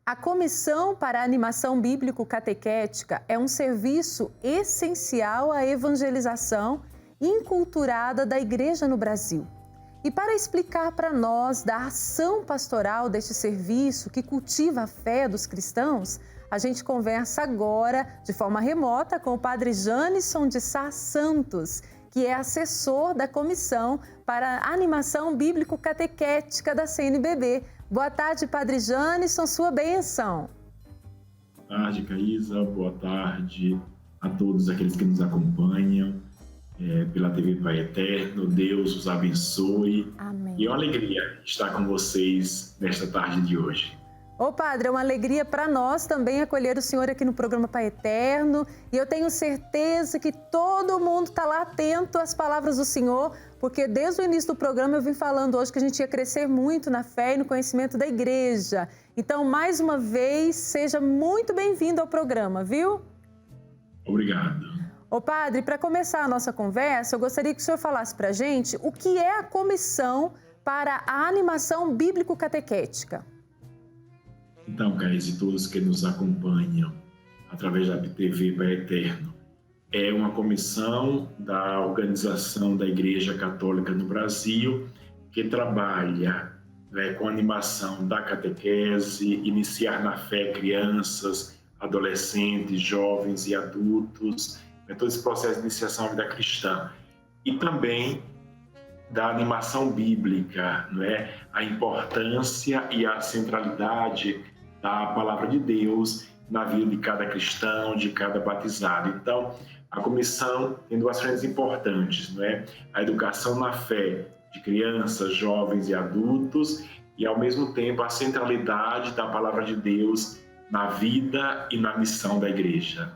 A Comissão para a Animação Bíblico-Catequética é um serviço essencial à evangelização inculturada da Igreja no Brasil. E para explicar para nós da ação pastoral deste serviço que cultiva a fé dos cristãos, a gente conversa agora, de forma remota, com o Padre Janisson de Sá Santos, que é assessor da Comissão para a Animação Bíblico-Catequética da CNBB. Boa tarde, Padre Janisson, sua bênção. Boa tarde, Caísa. Boa tarde a todos aqueles que nos acompanham pela TV Pai Eterno. Deus os abençoe. Amém. E é uma alegria estar com vocês nesta tarde de hoje. Ô Padre, é uma alegria para nós também acolher o senhor aqui no programa Pai Eterno, e eu tenho certeza que todo mundo está lá atento às palavras do senhor, porque desde o início do programa eu vim falando hoje que a gente ia crescer muito na fé e no conhecimento da igreja. Então, mais uma vez, seja muito bem-vindo ao programa, viu? Obrigado. Ô Padre, para começar a nossa conversa, eu gostaria que o senhor falasse para a gente o que é a Comissão para a Animação Bíblico-Catequética. Então, Caísa, e todos que nos acompanham através da TV Pai Eterno, é uma comissão da Organização da Igreja Católica no Brasil que trabalha com a animação da catequese, iniciar na fé crianças, adolescentes, jovens e adultos, todo esse processo de iniciação à vida cristã. E também da animação bíblica, a importância e a centralidade da palavra de Deus na vida de cada cristão, de cada batizado. Então, a comissão tem duas frentes importantes, a educação na fé de crianças, jovens e adultos, e ao mesmo tempo a centralidade da palavra de Deus na vida e na missão da igreja.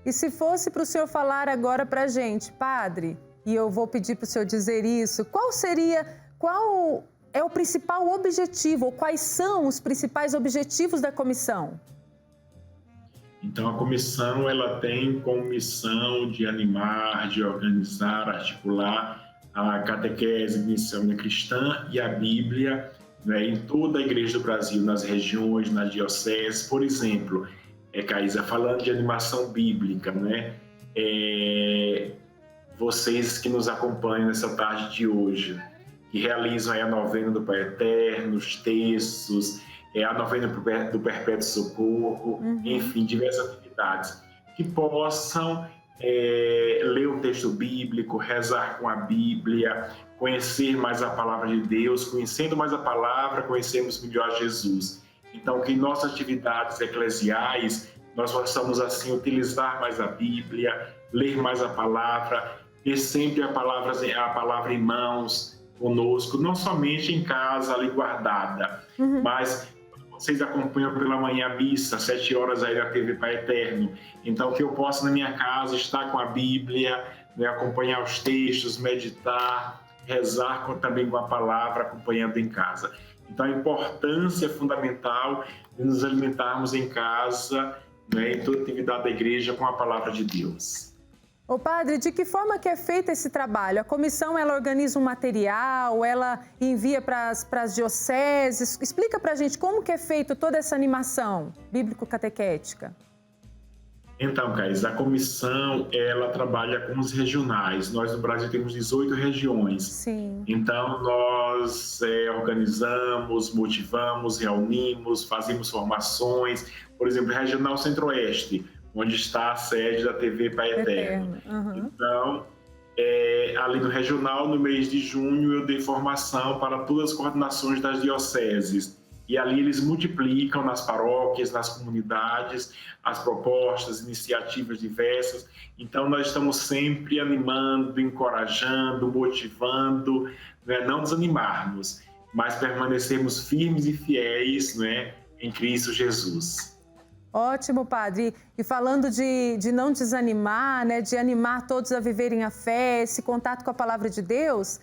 E se fosse para o senhor falar agora para a gente, Padre, e eu vou pedir para o senhor dizer isso, qual é o principal objetivo, ou quais são os principais objetivos da comissão? Então, a comissão ela tem como missão de animar, de organizar, articular a catequese de missão cristã e a Bíblia em toda a Igreja do Brasil, nas regiões, nas dioceses. Por exemplo, Caísa, falando de animação bíblica, vocês que nos acompanham nessa tarde de hoje, que realizam a novena do Pai Eterno, os textos, a novena do Perpétuo Socorro, enfim, diversas atividades, que possam ler o texto bíblico, rezar com a Bíblia, conhecer mais a palavra de Deus, conhecendo mais a palavra, conhecemos melhor Jesus. Então, que em nossas atividades eclesiais, nós possamos assim utilizar mais a Bíblia, ler mais a palavra, ter sempre a palavra em mãos, conosco, não somente em casa ali guardada, mas vocês acompanham pela manhã a missa, 7 horas aí na TV Pai Eterno. Então, que eu possa na minha casa estar com a Bíblia, acompanhar os textos, meditar, rezar também com a palavra, acompanhando em casa. Então, a importância fundamental de nos alimentarmos em casa, em toda atividade da igreja, com a palavra de Deus. Ô Padre, de que forma que é feito esse trabalho? A comissão, ela organiza um material, ela envia para as dioceses? Explica para a gente como que é feito toda essa animação bíblico-catequética. Então, Caísa, a comissão, ela trabalha com os regionais. Nós no Brasil temos 18 regiões. Sim. Então, nós organizamos, motivamos, reunimos, fazemos formações. Por exemplo, Regional Centro-Oeste, onde está a sede da TV Pai Eterno. Então, ali no regional, no mês de junho, eu dei formação para todas as coordenações das dioceses. E ali eles multiplicam nas paróquias, nas comunidades, as propostas, iniciativas diversas. Então, nós estamos sempre animando, encorajando, motivando, não desanimarmos, mas permanecermos firmes e fiéis em Cristo Jesus. Ótimo, Padre. E falando de não desanimar, de animar todos a viverem a fé, esse contato com a palavra de Deus,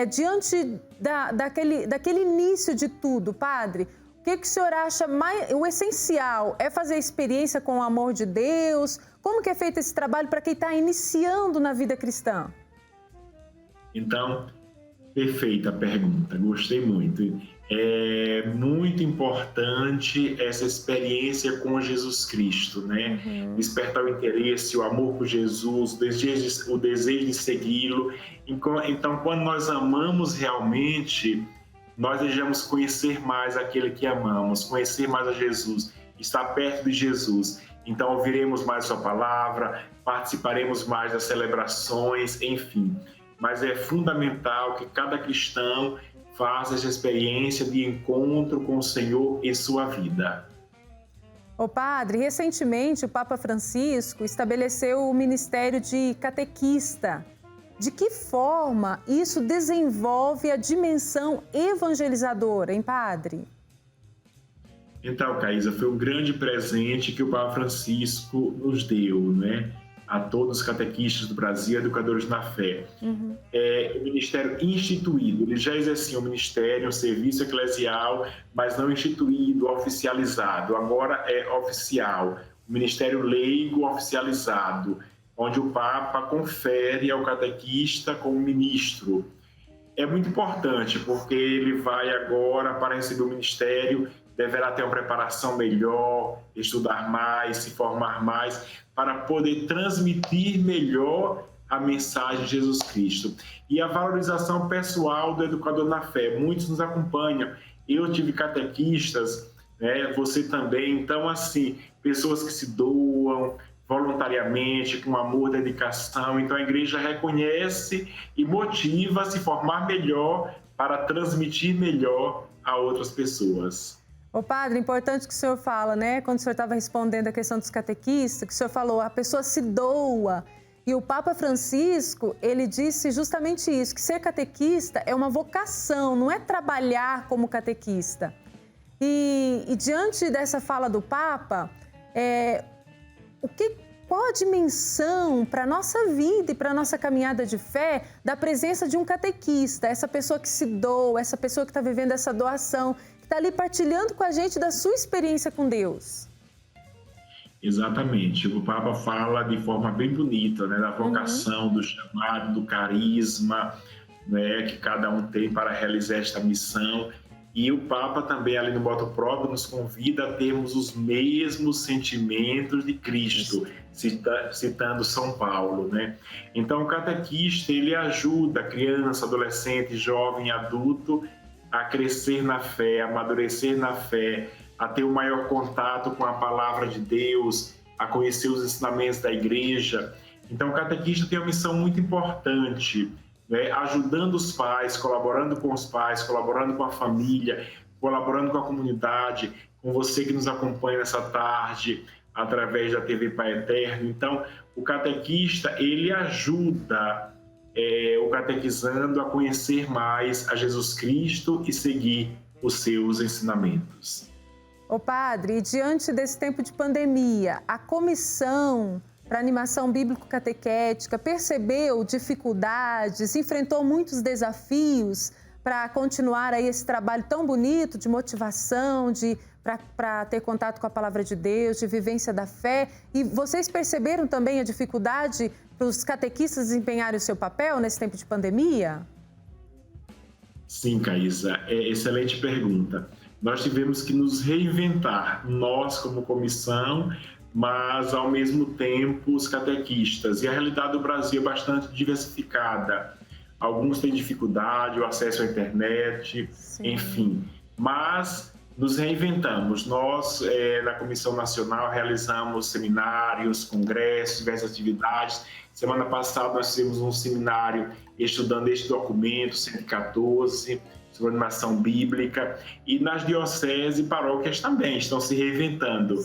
diante daquele início de tudo, Padre, o que o senhor acha o essencial? É fazer experiência com o amor de Deus? Como que é feito esse trabalho para quem está iniciando na vida cristã? Então, perfeita a pergunta, gostei muito. É muito importante essa experiência com Jesus Cristo, né? Despertar o interesse, o amor por Jesus, o desejo de segui-lo. Então, quando nós amamos realmente, nós desejamos conhecer mais aquele que amamos, conhecer mais a Jesus, estar perto de Jesus. Então, ouviremos mais sua palavra, participaremos mais das celebrações, enfim. Mas é fundamental que cada cristão faça essa experiência de encontro com o Senhor em sua vida. Ô padre, recentemente o Papa Francisco estabeleceu o ministério de catequista. De que forma isso desenvolve a dimensão evangelizadora, hein, padre? Então, Caísa, foi um grande presente que o Papa Francisco nos deu, né? A todos os catequistas do Brasil, educadores na fé. É o ministério instituído, ele já exercia um ministério, um serviço eclesial, mas não instituído, oficializado. Agora é oficial, o ministério leigo oficializado, onde o Papa confere ao catequista como ministro. É muito importante, porque ele vai agora para receber o ministério, deverá ter uma preparação melhor, estudar mais, se formar mais, para poder transmitir melhor a mensagem de Jesus Cristo. E a valorização pessoal do educador na fé. Muitos nos acompanham. Eu tive catequistas, né? Você também. Então, assim, pessoas que se doam voluntariamente, com amor, dedicação. Então, a igreja reconhece e motiva a se formar melhor para transmitir melhor a outras pessoas. Ô padre, importante que o senhor fala, né? Quando o senhor estava respondendo a questão dos catequistas, que o senhor falou, a pessoa se doa. E o Papa Francisco, ele disse justamente isso, que ser catequista é uma vocação, não é trabalhar como catequista. E diante dessa fala do Papa, qual a dimensão para a nossa vida e para a nossa caminhada de fé da presença de um catequista, essa pessoa que se doa, essa pessoa que está vivendo essa doação, está ali partilhando com a gente da sua experiência com Deus? Exatamente. O Papa fala de forma bem bonita, né, da vocação, do chamado, do carisma, né, que cada um tem para realizar esta missão. E o Papa também, ali no Motu Proprio, nos convida a termos os mesmos sentimentos de Cristo, citando São Paulo, né? Então, o catequista, ele ajuda a criança, adolescente, jovem, adulto a crescer na fé, a amadurecer na fé, a ter um maior contato com a palavra de Deus, a conhecer os ensinamentos da igreja. Então, o catequista tem uma missão muito importante, né? Ajudando os pais, colaborando com os pais, colaborando com a família, colaborando com a comunidade, com você que nos acompanha nessa tarde, através da TV Pai Eterno. Então, o catequista, ele ajuda o catequizando a conhecer mais a Jesus Cristo e seguir os seus ensinamentos. Ô padre, e diante desse tempo de pandemia, a comissão para animação bíblico-catequética percebeu dificuldades, enfrentou muitos desafios para continuar aí esse trabalho tão bonito de motivação, para ter contato com a palavra de Deus, de vivência da fé. E vocês perceberam também a dificuldade para os catequistas desempenharem o seu papel nesse tempo de pandemia? Sim, Caísa, excelente pergunta. Nós tivemos que nos reinventar, nós como comissão, mas ao mesmo tempo os catequistas. E a realidade do Brasil é bastante diversificada. Alguns têm dificuldade, o acesso à internet, sim, enfim. Mas nos reinventamos. Nós, na Comissão Nacional, realizamos seminários, congressos, diversas atividades. Semana passada nós fizemos um seminário estudando este documento, 114, sobre animação bíblica. E nas dioceses e paróquias também estão se reinventando.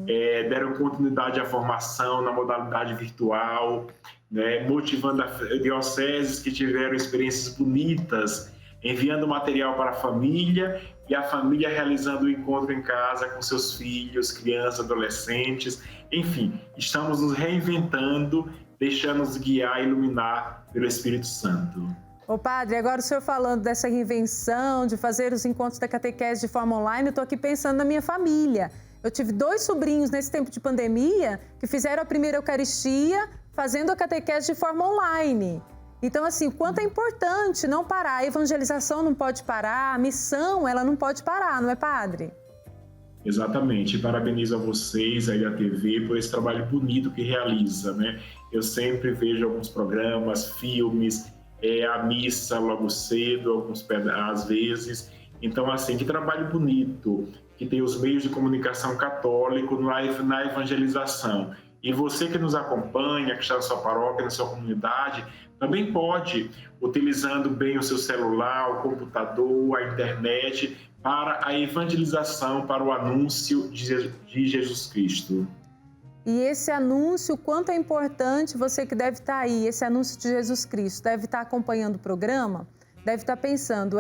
Deram continuidade à formação na modalidade virtual, né, motivando dioceses que tiveram experiências bonitas, enviando material para a família e a família realizando o encontro em casa com seus filhos, crianças, adolescentes. Enfim, estamos nos reinventando, deixando-nos guiar e iluminar pelo Espírito Santo. Ô padre, agora o senhor falando dessa reinvenção, de fazer os encontros da catequese de forma online, eu estou aqui pensando na minha família. Eu tive 2 sobrinhos nesse tempo de pandemia que fizeram a primeira Eucaristia fazendo a catequese de forma online. Então, assim, o quanto é importante não parar. A evangelização não pode parar, a missão, ela não pode parar, não é, padre? Exatamente. Parabenizo a vocês aí da TV por esse trabalho bonito que realiza, né? Eu sempre vejo alguns programas, filmes, a missa logo cedo, às vezes. Então, assim, que trabalho bonito que tem os meios de comunicação católico na evangelização. E você que nos acompanha, que está na sua paróquia, na sua comunidade, também pode, utilizando bem o seu celular, o computador, a internet, para a evangelização, para o anúncio de Jesus Cristo. E esse anúncio, quanto é importante, você que deve estar aí, esse anúncio de Jesus Cristo, deve estar acompanhando o programa, deve estar pensando,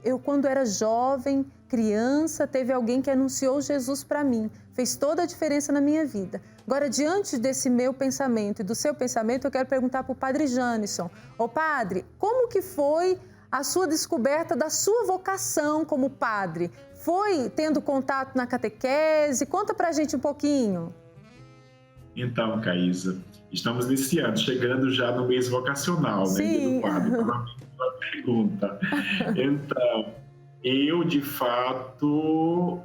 eu quando era jovem, criança, teve alguém que anunciou Jesus para mim, fez toda a diferença na minha vida. Agora, diante desse meu pensamento e do seu pensamento, eu quero perguntar para o Padre Janisson. Ô padre, como que foi a sua descoberta da sua vocação como padre? Foi tendo contato na catequese? Conta pra gente um pouquinho. Então, Caísa, estamos iniciando, chegando já no mês vocacional, Sim. né, do padre. Parabéns pela pergunta. Então, eu, de fato,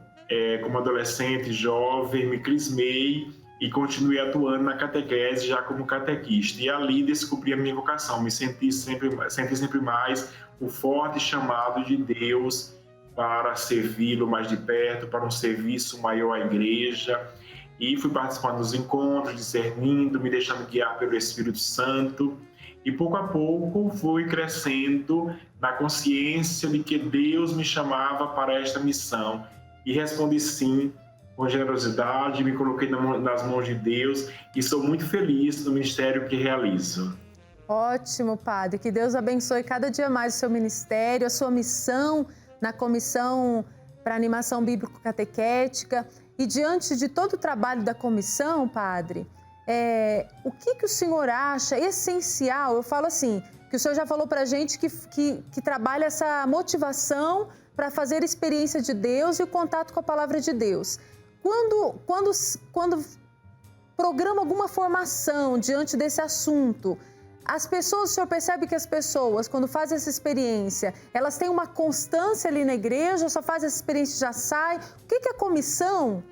como adolescente, jovem, me crismei e continuei atuando na catequese já como catequista. E ali descobri a minha vocação, me senti sempre mais o forte chamado de Deus para servi-lo mais de perto, para um serviço maior à igreja. E fui participando dos encontros, discernindo, me deixando guiar pelo Espírito Santo. E pouco a pouco fui crescendo na consciência de que Deus me chamava para esta missão. E respondi sim, com generosidade, me coloquei nas mãos de Deus e sou muito feliz no ministério que realizo. Ótimo, padre. Que Deus abençoe cada dia mais o seu ministério, a sua missão na Comissão para Animação Bíblico-Catequética. E diante de todo o trabalho da comissão, padre, o que o senhor acha essencial? Eu falo assim, que o senhor já falou para a gente que trabalha essa motivação para fazer a experiência de Deus e o contato com a palavra de Deus. Quando programa alguma formação diante desse assunto, o senhor percebe que as pessoas, quando fazem essa experiência, elas têm uma constância ali na igreja, ou só fazem essa experiência e já sai? O que a comissão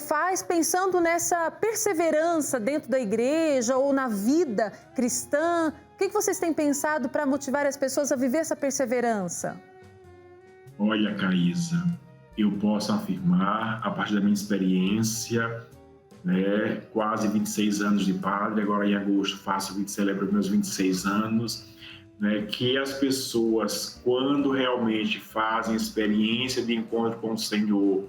faz pensando nessa perseverança dentro da igreja ou na vida cristã? O que vocês têm pensado para motivar as pessoas a viver essa perseverança? Olha, Caísa, eu posso afirmar, a partir da minha experiência, né, quase 26 anos de padre, agora em agosto celebro meus 26 anos, né, que as pessoas, quando realmente fazem experiência de encontro com o Senhor,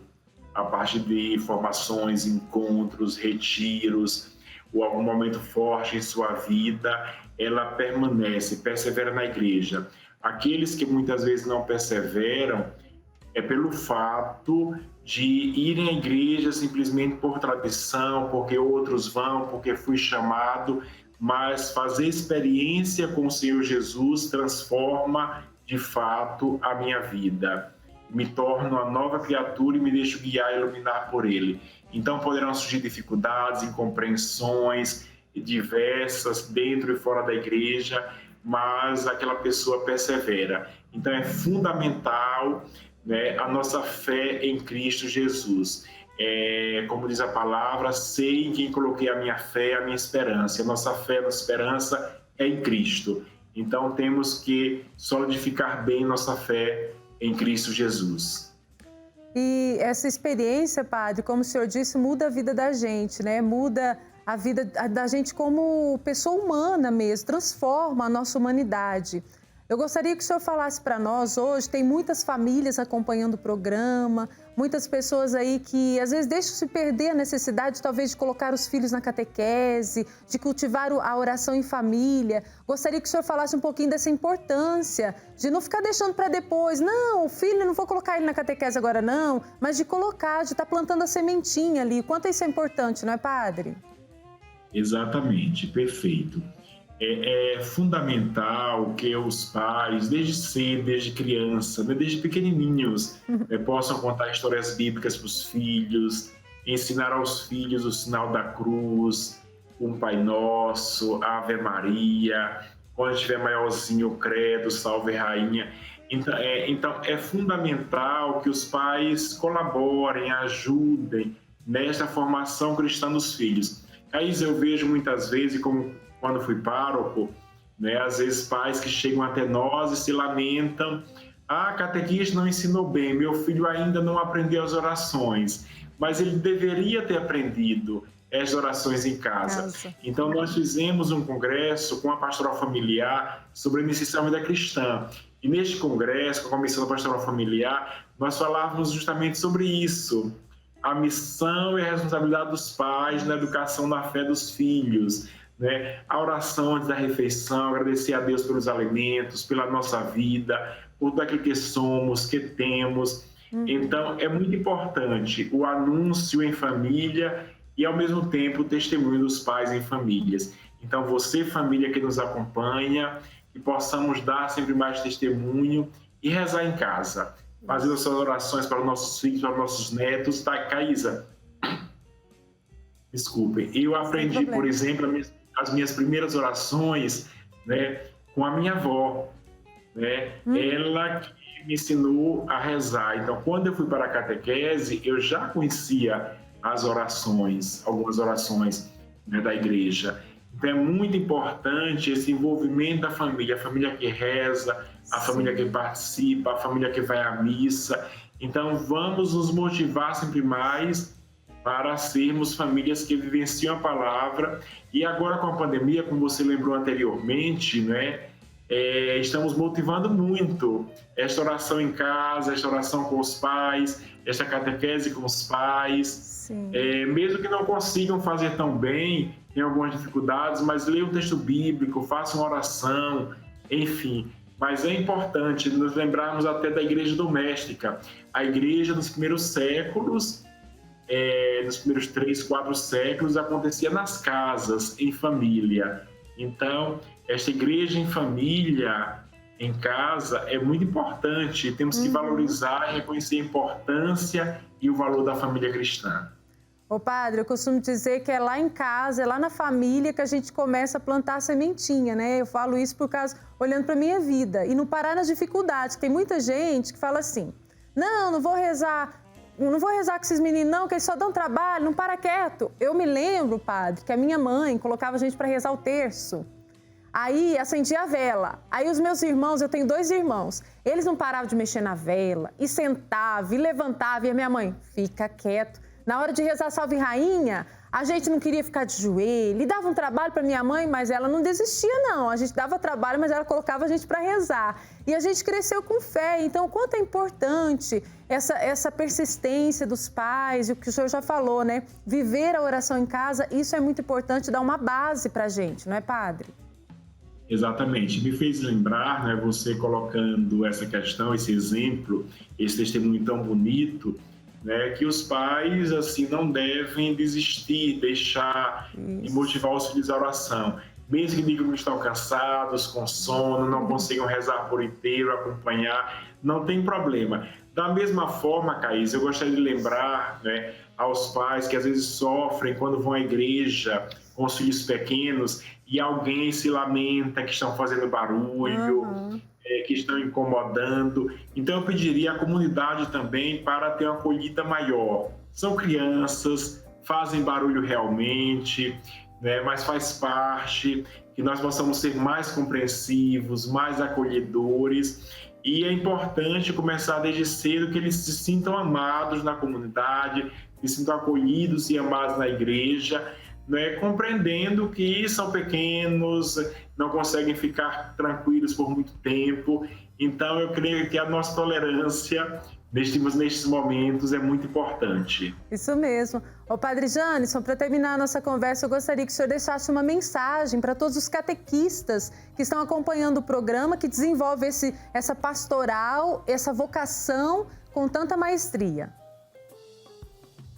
a partir de formações, encontros, retiros, ou algum momento forte em sua vida, ela persevera na igreja. Aqueles que muitas vezes não perseveram é pelo fato de irem à igreja simplesmente por tradição, porque outros vão, porque fui chamado, mas fazer experiência com o Senhor Jesus transforma de fato a minha vida. Me torno uma nova criatura e me deixo guiar e iluminar por Ele. Então poderão surgir dificuldades, incompreensões diversas dentro e fora da igreja, mas aquela pessoa persevera. Então é fundamental, né, a nossa fé em Cristo Jesus. Como diz a palavra, sei em quem coloquei a minha fé, a minha esperança. A nossa fé, a nossa esperança é em Cristo. Então temos que solidificar bem nossa fé em Cristo Jesus. E essa experiência, padre, como o senhor disse, muda a vida da gente, né? Muda a vida da gente como pessoa humana mesmo, transforma a nossa humanidade. Eu gostaria que o senhor falasse para nós hoje, tem muitas famílias acompanhando o programa, muitas pessoas aí que às vezes deixam se perder a necessidade talvez de colocar os filhos na catequese, de cultivar a oração em família. Gostaria que o senhor falasse um pouquinho dessa importância, de não ficar deixando para depois. Não, o filho, não vou colocar ele na catequese agora não, mas de colocar, de estar plantando a sementinha ali. O quanto isso é importante, não é, padre? Exatamente, perfeito. É fundamental que os pais, desde cedo, desde criança, né, desde pequenininhos, possam contar histórias bíblicas para os filhos, ensinar aos filhos o sinal da cruz, um Pai Nosso, a Ave Maria, quando estiver maiorzinho, o credo, salve rainha. Então, é fundamental que os pais colaborem, ajudem nesta formação cristã dos filhos. Aí eu vejo muitas vezes, como quando fui pároco, né, às vezes pais que chegam até nós e se lamentam: a catequista não ensinou bem, meu filho ainda não aprendeu as orações, mas ele deveria ter aprendido as orações em casa. Então, nós fizemos um congresso com a pastoral familiar sobre a missão da vida cristã. E neste congresso, com a Comissão da Pastoral Familiar, nós falávamos justamente sobre isso. A missão e a responsabilidade dos pais na educação da fé dos filhos, né? A oração antes da refeição, agradecer a Deus pelos alimentos, pela nossa vida, por tudo aquilo que somos, que temos. Então, é muito importante o anúncio em família e, ao mesmo tempo, o testemunho dos pais em famílias. Então, você, família que nos acompanha, que possamos dar sempre mais testemunho e rezar em casa, fazendo as suas orações para os nossos filhos, para os nossos netos. Tá, Caísa? Desculpem. Eu aprendi, por exemplo, as minhas primeiras orações, né, com a minha avó, né? Ela que me ensinou a rezar. Então, quando eu fui para a catequese, eu já conhecia as orações, algumas orações, né, da igreja. Então, é muito importante esse envolvimento da família, a família que reza, a família que participa, a família que vai à missa. Então, vamos nos motivar sempre mais para sermos famílias que vivenciam a palavra. E agora, com a pandemia, como você lembrou anteriormente, né, estamos motivando muito esta oração em casa, esta oração com os pais, esta catequese com os pais. Mesmo que não consigam fazer tão bem, tem algumas dificuldades, mas leiam o texto bíblico, façam oração, enfim. Mas é importante nos lembrarmos até da igreja doméstica. A igreja nos primeiros séculos, nos primeiros 3, 4 séculos, acontecia nas casas, em família. Então, esta igreja em família, em casa, é muito importante. Temos que valorizar e reconhecer a importância e o valor da família cristã. Ô padre, eu costumo dizer que é lá em casa, é lá na família que a gente começa a plantar a sementinha, né? Eu falo isso por causa, olhando para a minha vida e não parar nas dificuldades. Tem muita gente que fala assim: não vou rezar com esses meninos não, que eles só dão trabalho, não para quieto. Eu me lembro, padre, que a minha mãe colocava a gente para rezar o terço. Aí acendia a vela. Aí os meus irmãos, eu tenho 2 irmãos, eles não paravam de mexer na vela, e sentava, e levantava, e a minha mãe: fica quieto. Na hora de rezar Salve Rainha, a gente não queria ficar de joelho, e dava um trabalho para minha mãe, mas ela não desistia não. A gente dava trabalho, mas ela colocava a gente para rezar. E a gente cresceu com fé. Então, o quanto é importante essa persistência dos pais, e o que o senhor já falou, né? Viver a oração em casa, isso é muito importante, dar uma base para a gente, não é, padre? Exatamente. Me fez lembrar, né, você colocando essa questão, esse exemplo, esse testemunho tão bonito, né, que os pais assim não devem desistir, deixar e motivar os filhos à oração. Mesmo que digam que estão cansados, com sono, não consigam rezar por inteiro, acompanhar, não tem problema. Da mesma forma, Caís, eu gostaria de lembrar, né, aos pais que às vezes sofrem quando vão à igreja com os filhos pequenos e alguém se lamenta que estão fazendo barulho, que estão incomodando. Então, eu pediria à comunidade também para ter uma acolhida maior. São crianças, fazem barulho realmente, né, mas faz parte, que nós possamos ser mais compreensivos, mais acolhedores. E é importante começar desde cedo que eles se sintam amados na comunidade, se sintam acolhidos e amados na igreja, né, compreendendo que são pequenos, não conseguem ficar tranquilos por muito tempo. Então, eu creio que a nossa tolerância nestes momentos é muito importante. Isso mesmo. Ô, Padre Janisson, para terminar a nossa conversa, eu gostaria que o senhor deixasse uma mensagem para todos os catequistas que estão acompanhando o programa, que desenvolve essa pastoral, essa vocação com tanta maestria.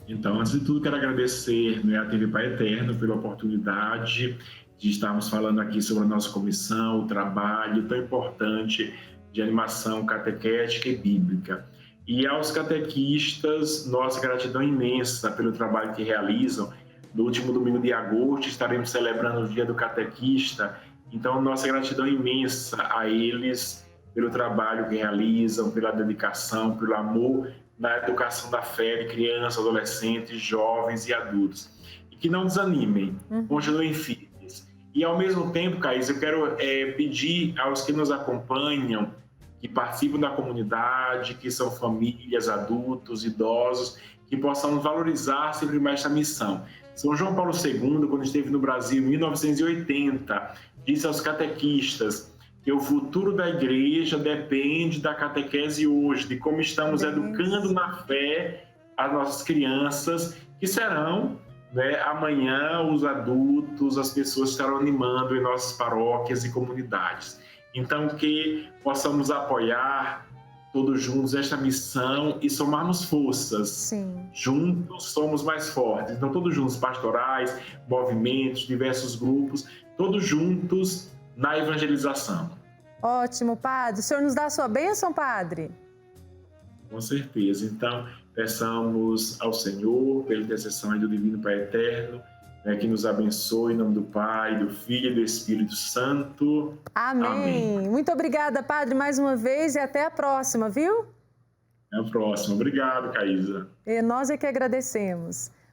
Então, antes de tudo, quero agradecer, né, a TV Pai Eterno pela oportunidade de estarmos falando aqui sobre a nossa comissão, o trabalho tão importante de animação catequética e bíblica. E aos catequistas, nossa gratidão imensa pelo trabalho que realizam. No último domingo de agosto, estaremos celebrando o Dia do Catequista, Então, nossa gratidão imensa a eles pelo trabalho que realizam, pela dedicação, pelo amor na educação da fé de crianças, adolescentes, jovens e adultos. E que não desanimem, continuem firmes. E, ao mesmo tempo, Caís, eu quero pedir aos que nos acompanham, que participam da comunidade, que são famílias, adultos, idosos, que possamos valorizar sempre mais essa missão. São João Paulo II, quando esteve no Brasil em 1980, disse aos catequistas que o futuro da igreja depende da catequese hoje, de como estamos educando na fé as nossas crianças, que serão, né, amanhã os adultos, as pessoas que estarão animando em nossas paróquias e comunidades. Então, que possamos apoiar todos juntos esta missão e somarmos forças. Sim. Juntos somos mais fortes. Então, todos juntos, pastorais, movimentos, diversos grupos, todos juntos na evangelização. Ótimo, padre. O senhor nos dá a sua bênção, padre? Com certeza. Então, peçamos ao Senhor, pela intercessão do Divino Pai Eterno, que nos abençoe em nome do Pai, do Filho e do Espírito Santo. Amém. Amém. Muito obrigada, padre, mais uma vez e até a próxima, viu? Até a próxima. Obrigado, Caísa. E nós é que agradecemos.